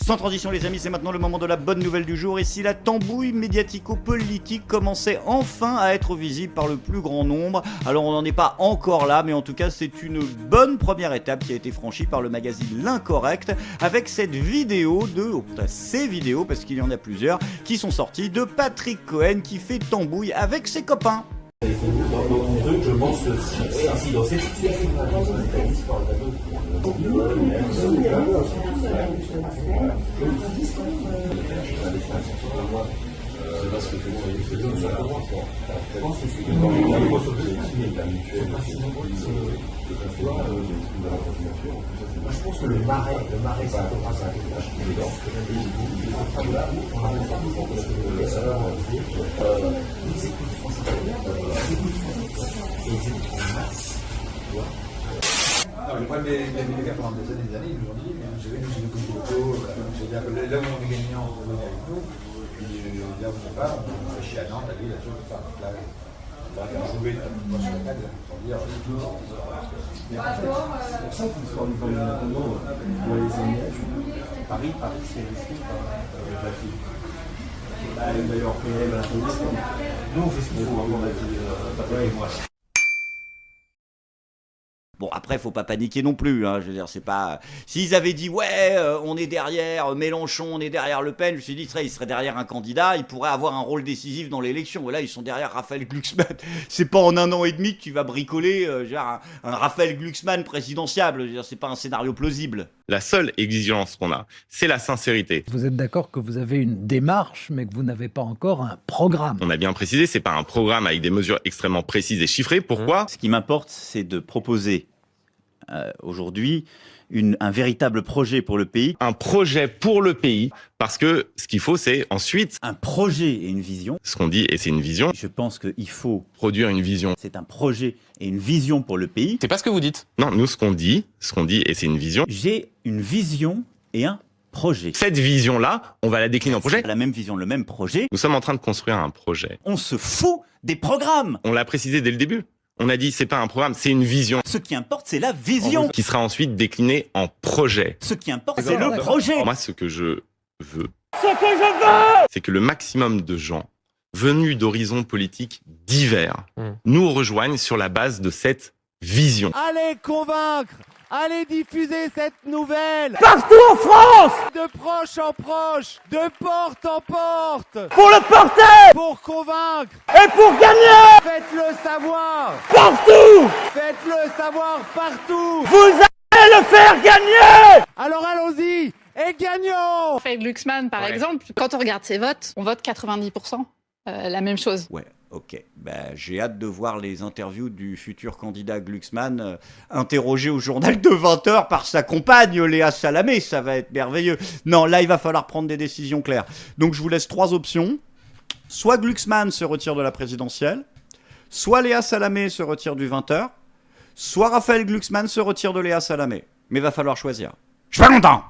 Sans transition les amis, c'est maintenant le moment de la bonne nouvelle du jour. Et si la tambouille médiatico-politique commençait enfin à être visible par le plus grand nombre, alors on n'en est pas encore là, mais en tout cas c'est une bonne première étape qui a été franchie par le magazine L'Incorrect avec cette vidéo ces vidéos, parce qu'il y en a plusieurs, qui sont sorties de Patrick Cohen qui fait tambouille avec ses copains. Dans ton truc, je pense que si dans cette situation, je pense que le marais, c'est un peu le problème des médias pendant des années, ils nous ont dit, vous savez, nous, c'est une photo, là où on est gagnant, on venez avec nous, puis là où on n'est pas, on fait chier à Nantes, à Lille, à tout ça. Donc là, on va faire jouer sur la table, pour dire, c'est pour ça qu'il sort du temps indépendant pour les ennemis. Paris, c'est risqué par la fille. D'ailleurs, PNL à la police, nous on fait ce qu'il faut, on a dit, Patrick et moi. Bon après faut pas paniquer non plus, hein. Je veux dire c'est pas... S'ils avaient dit ouais on est derrière Mélenchon, on est derrière Le Pen, je me suis dit ils seraient derrière un candidat, ils pourraient avoir un rôle décisif dans l'élection. Voilà, ils sont derrière Raphaël Glucksmann. C'est pas en 1 an et demi que tu vas bricoler genre un Raphaël Glucksmann présidentiable. Je veux dire c'est pas un scénario plausible. La seule exigence qu'on a, c'est la sincérité. Vous êtes d'accord que vous avez une démarche, mais que vous n'avez pas encore un programme. On a bien précisé, c'est pas un programme avec des mesures extrêmement précises et chiffrées. Pourquoi ? Ce qui m'importe, c'est de proposer aujourd'hui un véritable projet pour le pays. Un projet pour le pays, parce que ce qu'il faut, c'est ensuite... Un projet et une vision. Ce qu'on dit, et c'est une vision. Je pense qu'il faut... Produire une vision. C'est un projet et une vision pour le pays. C'est pas ce que vous dites. Non, nous, ce qu'on dit, et c'est une vision. J'ai une vision et un projet. Cette vision-là, on va la décliner en projet. La même vision, le même projet. Nous sommes en train de construire un projet. On se fout des programmes. On l'a précisé dès le début. On a dit, c'est pas un programme, c'est une vision. Ce qui importe, c'est la vision. Qui sera ensuite déclinée en projet. Ce qui importe, c'est le projet. Moi, ce que je veux, c'est que le maximum de gens venus d'horizons politiques divers nous rejoignent sur la base de cette vision. Allez convaincre, allez diffuser cette nouvelle Partout en France! de proche en proche, de porte en porte, Pour le porter! pour convaincre. Et pour gagner! Faites-le savoir, Partout! faites-le savoir partout. Vous allez le faire gagner! Alors allons-y et gagnons. Raphaël Glucksmann, par exemple, quand on regarde ses votes, on vote 90%. La même chose. Ouais, ok. J'ai hâte de voir les interviews du futur candidat Glucksmann interrogé au journal de 20h par sa compagne Léa Salamé. Ça va être merveilleux. Non, là, il va falloir prendre des décisions claires. Donc, je vous laisse 3 options. Soit Glucksmann se retire de la présidentielle, soit Léa Salamé se retire du 20h, soit Raphaël Glucksmann se retire de Léa Salamé. Mais il va falloir choisir. Je suis pas content.